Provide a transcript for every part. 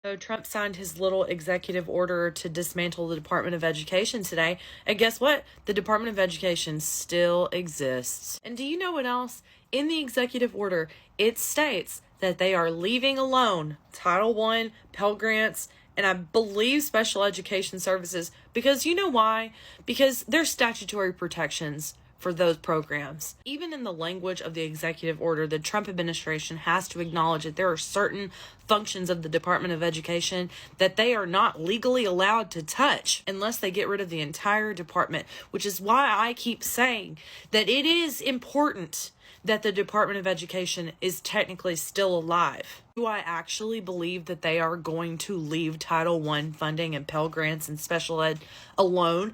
So Trump signed his little executive order to dismantle the Department of Education today. And guess what? The Department of Education still exists. And do you know what else? In the executive order, it states that they are leaving alone Title I, Pell Grants, and I believe special education services. Because you know why? Because there's statutory protections for those programs. Even in the language of the executive order, the Trump administration has to acknowledge that there are certain functions of the Department of Education that they are not legally allowed to touch unless they get rid of the entire department, which is why I keep saying that it is important that the Department of Education is technically still alive. Do I actually believe that they are going to leave Title I funding and Pell Grants and special ed alone?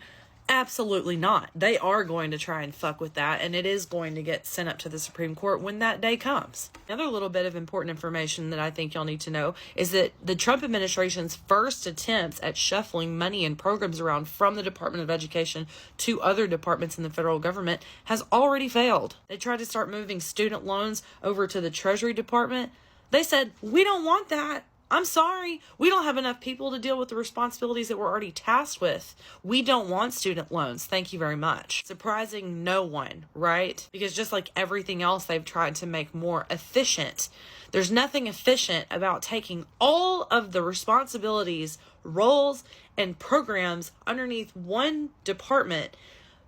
Absolutely not. They are going to try and fuck with that, and it is going to get sent up to the Supreme Court when that day comes. Another little bit of important information that I think y'all need to know is that the Trump administration's first attempts at shuffling money and programs around from the Department of Education to other departments in the federal government has already failed. They tried to start moving student loans over to the Treasury Department. They said, "We don't want that. I'm sorry. We don't have enough people to deal with the responsibilities that we're already tasked with. We don't want student loans. Thank you very much." Surprising no one, right? Because just like everything else they've tried to make more efficient, there's nothing efficient about taking all of the responsibilities, roles, and programs underneath one department,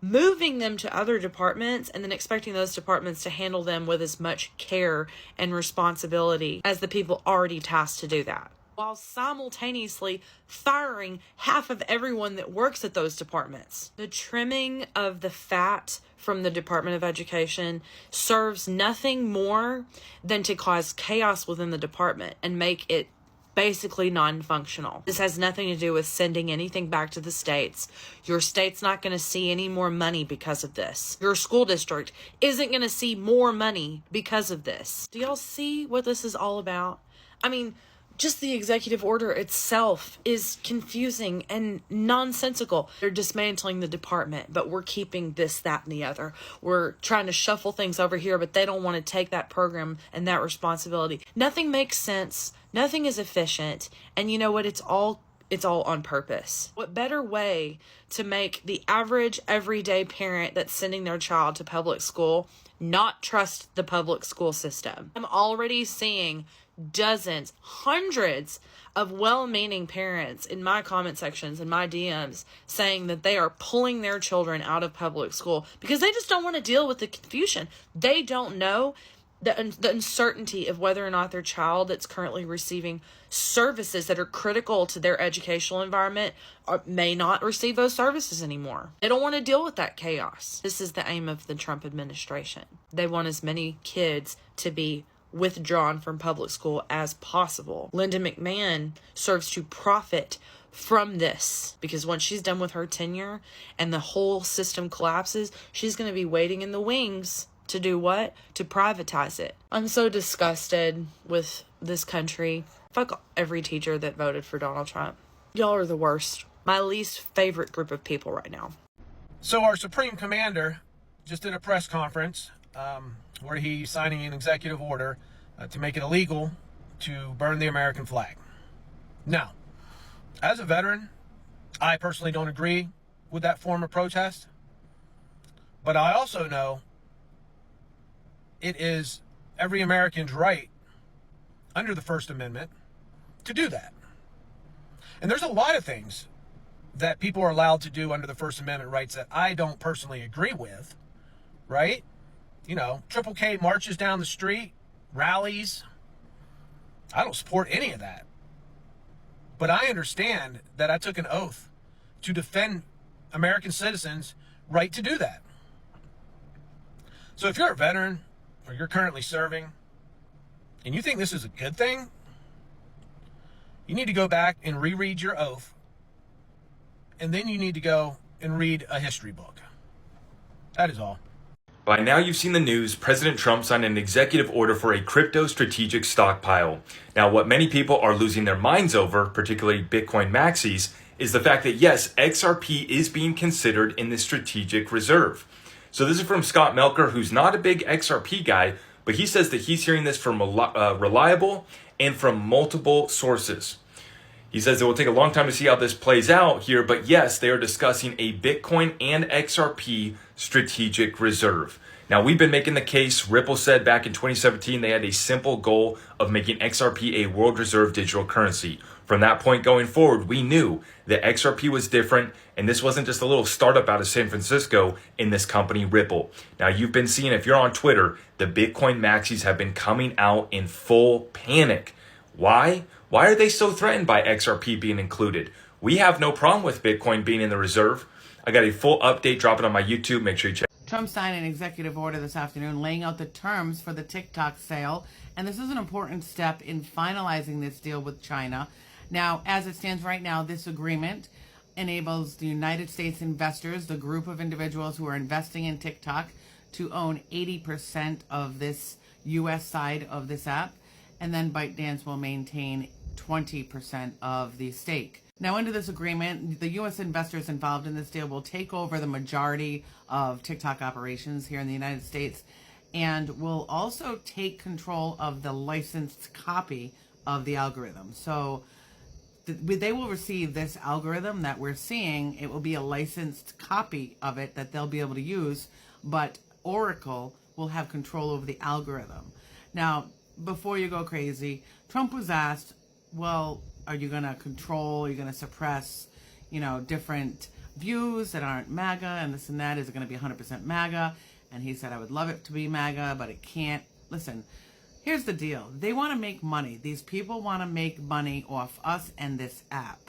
moving them to other departments, and then expecting those departments to handle them with as much care and responsibility as the people already tasked to do that, while simultaneously firing half of everyone that works at those departments. The trimming of the fat from the Department of Education serves nothing more than to cause chaos within the department and make it basically non-functional. This has nothing to do with sending anything back to the states. Your state's not going to see any more money because of this. Your school district isn't going to see more money because of this. Do y'all see what this is all about? I mean, just the executive order itself is confusing and nonsensical. They're dismantling the department, but we're keeping this, that, and the other. We're trying to shuffle things over here, but they don't want to take that program and that responsibility. Nothing makes sense. Nothing is efficient. And you know what? It's all on purpose. What better way to make the average everyday parent that's sending their child to public school not trust the public school system? I'm already seeing dozens, hundreds of well-meaning parents in my comment sections and my DMs saying that they are pulling their children out of public school because they just don't want to deal with the confusion. They don't know the uncertainty of whether or not their child that's currently receiving services that are critical to their educational environment may not receive those services anymore. They don't want to deal with that chaos. This is the aim of the Trump administration. They want as many kids to be withdrawn from public school as possible. Linda McMahon serves to profit from this because once she's done with her tenure and the whole system collapses, she's going to be waiting in the wings to do what? To privatize it. I'm so disgusted with this country. Fuck every teacher that voted for Donald Trump. Y'all are the worst. My least favorite group of people right now. So our Supreme Commander just did a press conference where he's signing an executive order to make it illegal to burn the American flag. Now, as a veteran, I personally don't agree with that form of protest, but I also know it is every American's right under the First Amendment to do that. And there's a lot of things that people are allowed to do under the First Amendment rights that I don't personally agree with, right? You know, Triple K marches down the street, rallies. I don't support any of that. But I understand that I took an oath to defend American citizens' right to do that. So if you're a veteran or you're currently serving and you think this is a good thing, you need to go back and reread your oath, and then you need to go and read a history book. That is all. By now you've seen the news. President Trump signed an executive order for a crypto strategic stockpile. Now, what many people are losing their minds over, particularly Bitcoin maxis, is the fact that yes, XRP is being considered in the strategic reserve. So this is from Scott Melker, who's not a big XRP guy, but he says that he's hearing this from reliable and from multiple sources. He says it will take a long time to see how this plays out here, but yes, they are discussing a Bitcoin and XRP strategic reserve. Now, we've been making the case. Ripple said back in 2017 they had a simple goal of making XRP a world reserve digital currency. From that point going forward, we knew that XRP was different, and this wasn't just a little startup out of San Francisco in this company, Ripple. Now, you've been seeing, if you're on Twitter, the Bitcoin maxis have been coming out in full panic. Why? Why are they so threatened by XRP being included? We have no problem with Bitcoin being in the reserve. I got a full update dropping on my YouTube. Make sure you check. Trump signed an executive order this afternoon laying out the terms for the TikTok sale, and this is an important step in finalizing this deal with China. Now, as it stands right now, this agreement enables the United States investors, the group of individuals who are investing in TikTok, to own 80% of this U.S. side of this app, and then ByteDance will maintain 20% of the stake. Now, under this agreement, the U.S. investors involved in this deal will take over the majority of TikTok operations here in the United States and will also take control of the licensed copy of the algorithm. So they will receive this algorithm that we're seeing. It will be a licensed copy of it that they'll be able to use, but Oracle will have control over the algorithm. Now, before you go crazy, Trump was asked, well, are you going to control, are you going to suppress, different views that aren't MAGA and this and that? Is it going to be 100% MAGA? And he said, I would love it to be MAGA, but it can't. Listen, here's the deal. They want to make money. These people want to make money off us and this app.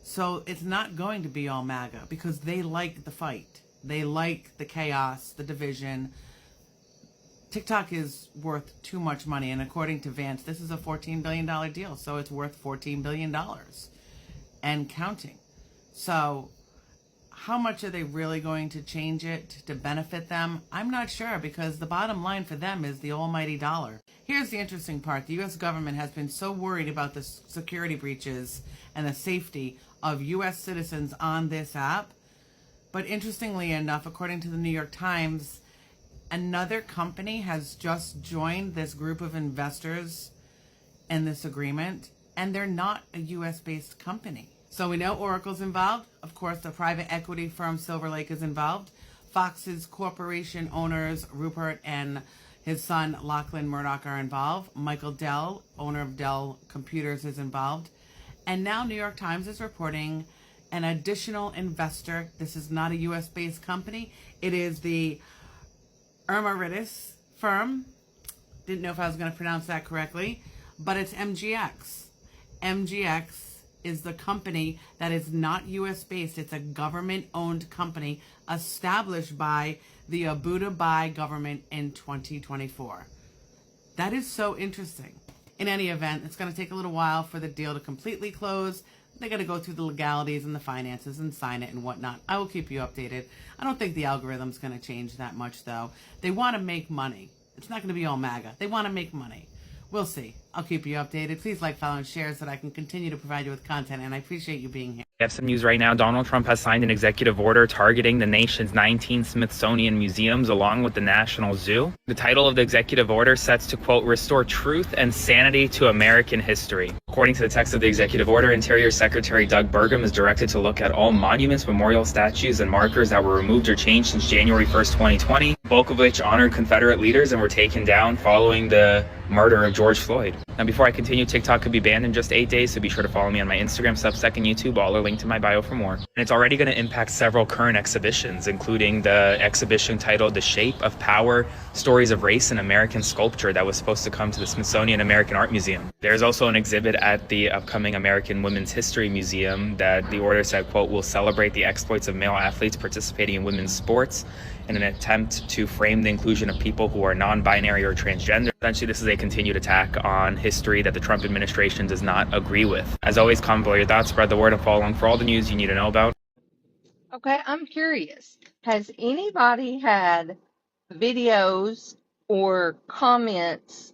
So it's not going to be all MAGA because they like the fight. They like the chaos, the division. TikTok is worth too much money, and according to Vance, this is a $14 billion deal, so it's worth $14 billion and counting. So how much are they really going to change it to benefit them? I'm not sure, because the bottom line for them is the almighty dollar. Here's the interesting part. The U.S. government has been so worried about the security breaches and the safety of U.S. citizens on this app, but interestingly enough, according to the New York Times, another company has just joined this group of investors in this agreement, and they're not a U.S.-based company. So we know Oracle's involved. Of course, the private equity firm Silver Lake is involved. Fox's corporation owners, Rupert and his son, Lachlan Murdoch, are involved. Michael Dell, owner of Dell Computers, is involved. And now New York Times is reporting an additional investor. This is not a U.S.-based company. It is the Emeritus firm. Didn't know if I was going to pronounce that correctly, but it's MGX. MGX is the company that is not U.S. based. It's a government-owned company established by the Abu Dhabi government in 2024. That is so interesting. In any event, it's going to take a little while for the deal to completely close. They got to go through the legalities and the finances and sign it and whatnot. I will keep you updated. I don't think the algorithm's going to change that much, though. They want to make money. It's not going to be all MAGA. They want to make money. We'll see. I'll keep you updated. Please like, follow, and share so that I can continue to provide you with content, and I appreciate you being here. We have some news right now. Donald Trump has signed an executive order targeting the nation's 19 Smithsonian museums along with the National Zoo. The title of the executive order sets to, quote, restore truth and sanity to American history. According to the text of the executive order, Interior Secretary Doug Burgum is directed to look at all monuments, memorial statues, and markers that were removed or changed since January 1st, 2020, bulk of which honored Confederate leaders and were taken down following the murder of George Floyd. Now, before I continue, TikTok could be banned in just 8 days, so be sure to follow me on my Instagram, Substack, and YouTube. All are linked to my bio for more. And it's already going to impact several current exhibitions, including the exhibition titled The Shape of Power, Stories of Race and American Sculpture that was supposed to come to the Smithsonian American Art Museum. There's also an exhibit at the upcoming American Women's History Museum that the order said, quote, will celebrate the exploits of male athletes participating in women's sports in an attempt to frame the inclusion of people who are non-binary or transgender. Essentially, this is a continued attack on history that the Trump administration does not agree with. As always, comment below your thoughts, spread the word, and follow along for all the news you need to know about. Okay, I'm curious. Has anybody had videos or comments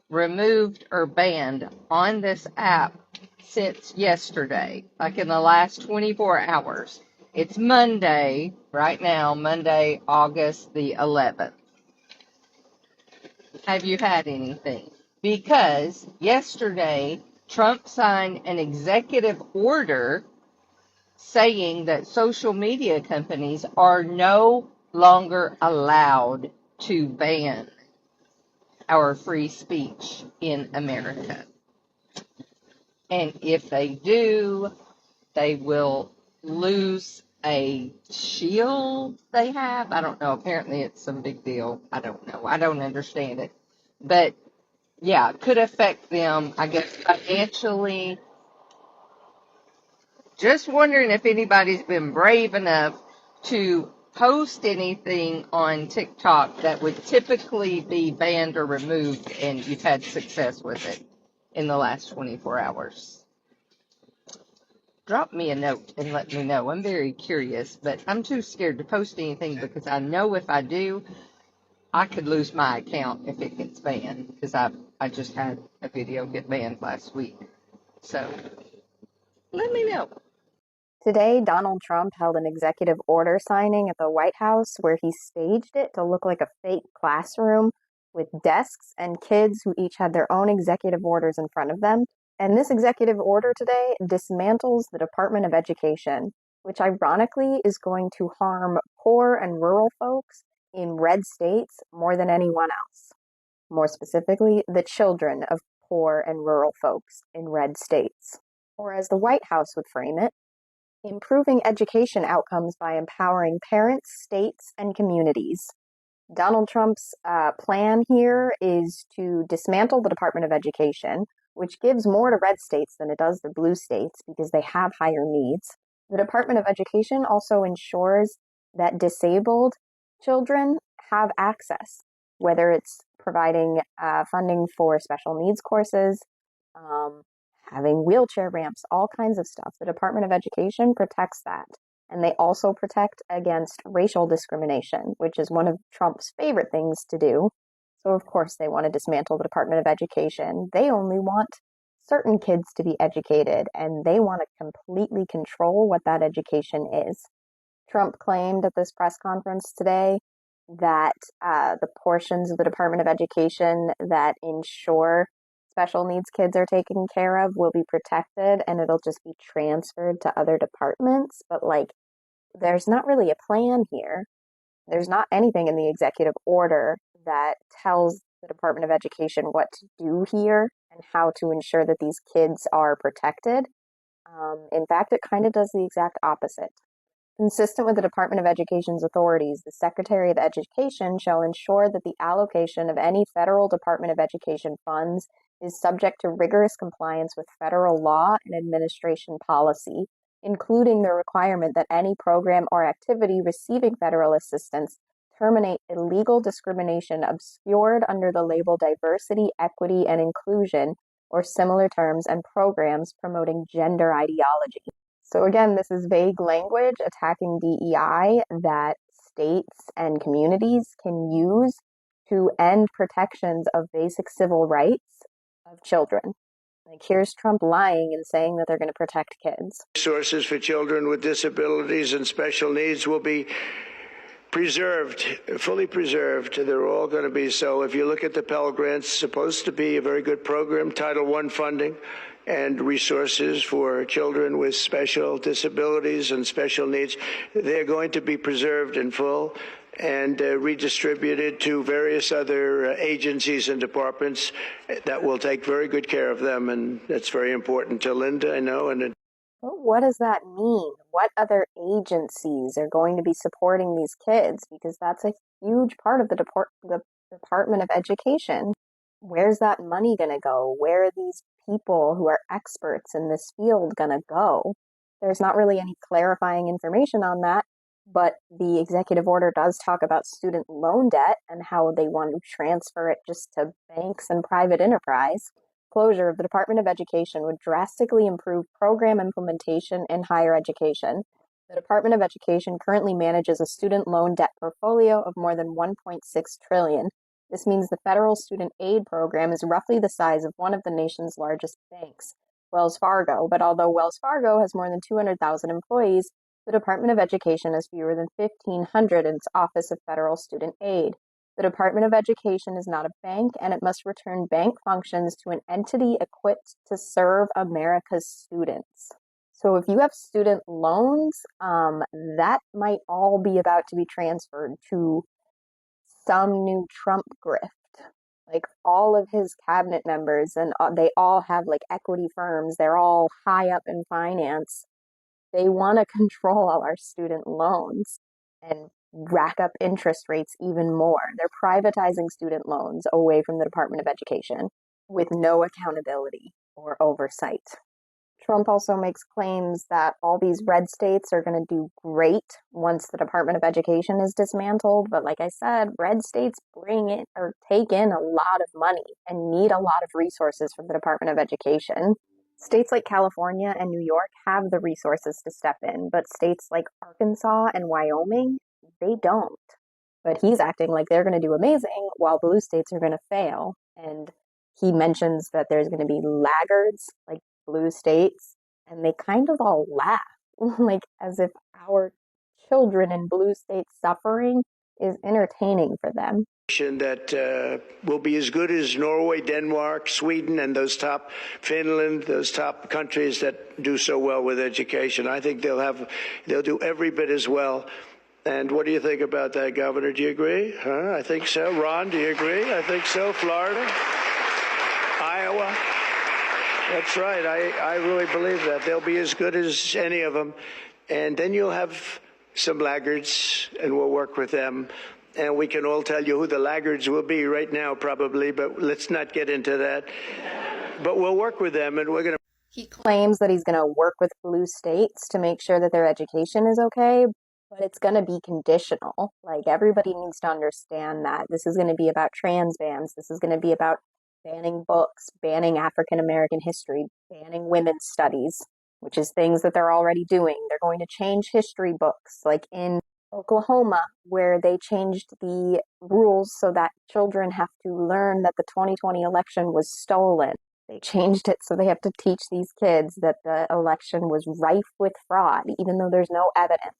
removed or banned on this app since yesterday, like in the last 24 hours? It's Monday, right now, Monday, August the 11th. Have you had anything? Because yesterday, Trump signed an executive order saying that social media companies are no longer allowed to ban our free speech in America. And if they do, they will lose a shield they have. I don't know. Apparently it's some big deal. I don't know. I don't understand it. But yeah, it could affect them, I guess, financially. Just wondering if anybody's been brave enough to post anything on TikTok that would typically be banned or removed and you've had success with it in the last 24 hours. Drop me a note and let me know. I'm very curious, but I'm too scared to post anything because I know if I do, I could lose my account if it gets banned because I just had a video get banned last week. So let me know. Today, Donald Trump held an executive order signing at the White House where he staged it to look like a fake classroom with desks and kids who each had their own executive orders in front of them. And this executive order today dismantles the Department of Education, which ironically is going to harm poor and rural folks in red states more than anyone else. More specifically, the children of poor and rural folks in red states. Or as the White House would frame it, improving education outcomes by empowering parents, states, and communities. Donald Trump's plan here is to dismantle the Department of Education, which gives more to red states than it does the blue states because they have higher needs. The Department of Education also ensures that disabled children have access, whether it's providing funding for special needs courses, having wheelchair ramps, all kinds of stuff. The Department of Education protects that. And they also protect against racial discrimination, which is one of Trump's favorite things to do. So, of course, they want to dismantle the Department of Education. They only want certain kids to be educated, and they want to completely control what that education is. Trump claimed at this press conference today that the portions of the Department of Education that ensure special needs kids are taken care of will be protected and it'll just be transferred to other departments. But there's not really a plan here. There's not anything in the executive order that tells the Department of Education what to do here and how to ensure that these kids are protected. In fact, it kind of does the exact opposite. Consistent with the Department of Education's authorities, the Secretary of Education shall ensure that the allocation of any federal Department of Education funds is subject to rigorous compliance with federal law and administration policy, including the requirement that any program or activity receiving federal assistance terminate illegal discrimination obscured under the label diversity, equity, and inclusion, or similar terms, and programs promoting gender ideology. So again, this is vague language attacking DEI that states and communities can use to end protections of basic civil rights of children. Here's Trump lying and saying that they're going to protect kids. Resources for children with disabilities and special needs will be preserved, fully preserved. They're all going to be so. If you look at the Pell Grants, supposed to be a very good program, Title I funding and resources for children with special disabilities and special needs. They're going to be preserved in full and redistributed to various other agencies and departments that will take very good care of them. And that's very important to Linda, I know. And Well, what does that mean? What other agencies are going to be supporting these kids? Because that's a huge part of the Department of Education. Where's that money going to go? Where are these people who are experts in this field going to go? There's not really any clarifying information on that, but the executive order does talk about student loan debt and how they want to transfer it just to banks and private enterprise. Closure of the Department of Education would drastically improve program implementation in higher education. The Department of Education currently manages a student loan debt portfolio of more than $1.6 trillion. This means the federal student aid program is roughly the size of one of the nation's largest banks, Wells Fargo. But although Wells Fargo has more than 200,000 employees, the Department of Education has fewer than 1,500 in its Office of Federal Student Aid. The Department of Education is not a bank, and it must return bank functions to an entity equipped to serve America's students. So if you have student loans, that might all be about to be transferred to some new Trump grift. Like all of his cabinet members, and they all have like equity firms. They're all high up in finance. They want to control all our student loans and rack up interest rates even more. They're privatizing student loans away from the Department of Education with no accountability or oversight. Trump also makes claims that all these red states are going to do great once the Department of Education is dismantled. But like I said, red states bring in or take in a lot of money and need a lot of resources from the Department of Education. States like California and New York have the resources to step in, but states like Arkansas and Wyoming, they don't. But he's acting like they're going to do amazing while blue states are going to fail. And he mentions that there's going to be laggards like blue states, and they kind of all laugh, like as if our children in blue states suffering is entertaining for them. That will be as good as Norway, Denmark, Sweden, and Finland, those top countries that do so well with education. I think they'll do every bit as well. And what do you think about that, Governor? Do you agree? I think so. Ron, do you agree? I think so. Florida, Iowa. That's right. I really believe that. They'll be as good as any of them. And then you'll have some laggards, and we'll work with them. And we can all tell you who the laggards will be right now, probably, but let's not get into that. But we'll work with them, and we're going to. He claims that he's going to work with blue states to make sure that their education is okay, but it's going to be conditional. Like, everybody needs to understand that. This is going to be about trans bans. This is going to be about banning books, banning African American history, banning women's studies, which is things that they're already doing. They're going to change history books, like in Oklahoma, where they changed the rules so that children have to learn that the 2020 election was stolen. They changed it so they have to teach these kids that the election was rife with fraud, even though there's no evidence.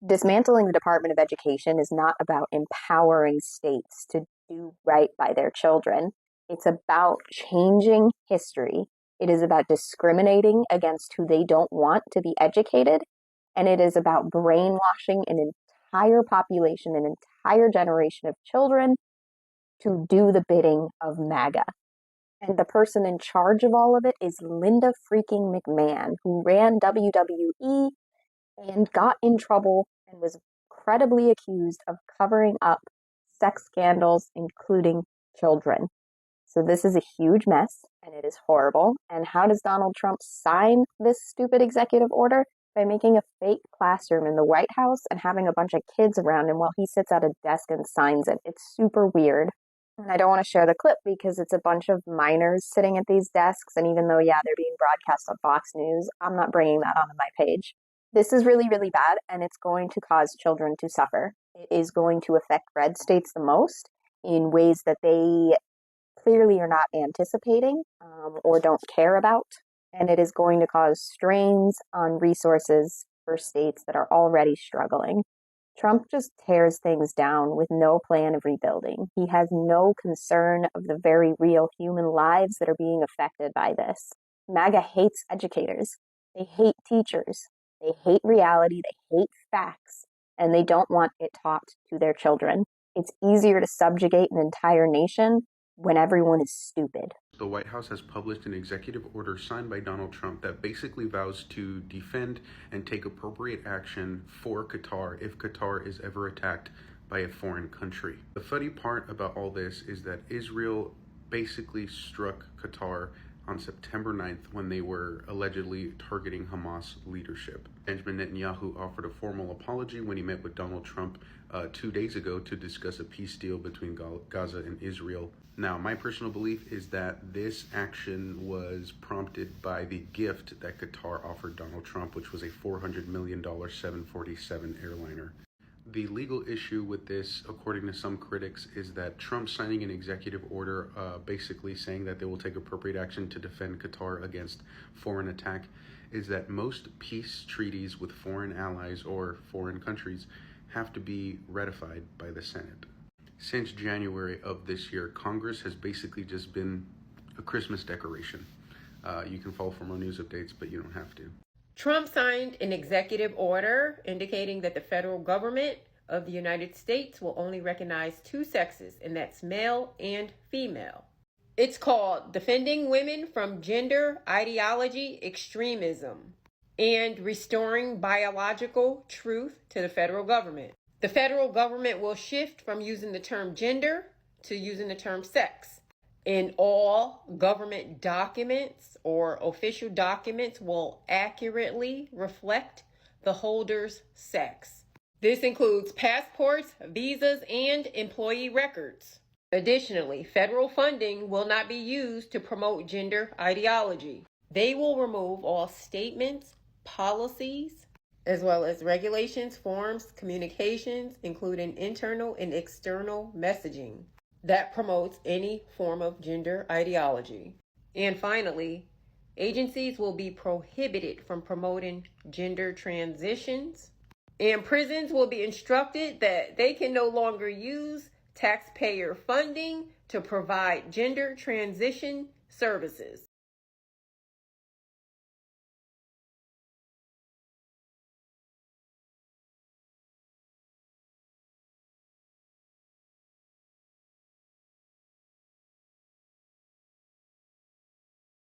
Dismantling the Department of Education is not about empowering states to do right by their children. It's about changing history. It is about discriminating against who they don't want to be educated. And it is about brainwashing an entire population, an entire generation of children to do the bidding of MAGA. And the person in charge of all of it is Linda freaking McMahon, who ran WWE and got in trouble and was credibly accused of covering up sex scandals, including children. So this is a huge mess, and it is horrible. And how does Donald Trump sign this stupid executive order? By making a fake classroom in the White House and having a bunch of kids around him while he sits at a desk and signs it. It's super weird. And I don't want to share the clip because it's a bunch of minors sitting at these desks. And even though, yeah, they're being broadcast on Fox News, I'm not bringing that onto my page. This is really, really bad, and it's going to cause children to suffer. It is going to affect red states the most in ways that they clearly are not anticipating or don't care about. And it is going to cause strains on resources for states that are already struggling. Trump just tears things down with no plan of rebuilding. He has no concern of the very real human lives that are being affected by this. MAGA hates educators. They hate teachers. They hate reality. They hate facts. And they don't want it taught to their children. It's easier to subjugate an entire nation when everyone is stupid. The White House has published an executive order signed by Donald Trump that basically vows to defend and take appropriate action for Qatar if Qatar is ever attacked by a foreign country. The funny part about all this is that Israel basically struck Qatar on September 9th when they were allegedly targeting Hamas leadership. Benjamin Netanyahu offered a formal apology when he met with Donald Trump 2 days ago to discuss a peace deal between Gaza and Israel. Now, my personal belief is that this action was prompted by the gift that Qatar offered Donald Trump, which was a $400 million 747 airliner. The legal issue with this, according to some critics, is that Trump signing an executive order basically saying that they will take appropriate action to defend Qatar against foreign attack is that most peace treaties with foreign allies or foreign countries have to be ratified by the Senate. since January of this year, Congress has basically just been a Christmas decoration. You can follow for more news updates, but you don't have to. Trump signed an executive order indicating that the federal government of the United States will only recognize two sexes, and that's male and female. It's called Defending Women from Gender Ideology Extremism and Restoring Biological Truth to the federal government. The federal government will shift from using the term gender to using the term sex. And all government documents or official documents will accurately reflect the holder's sex. This includes passports, visas, and employee records. Additionally, federal funding will not be used to promote gender ideology. They will remove all statements, policies, as well as regulations, forms, communications, including internal and external messaging that promotes any form of gender ideology. And finally, agencies will be prohibited from promoting gender transitions, and prisons will be instructed that they can no longer use taxpayer funding to provide gender transition services.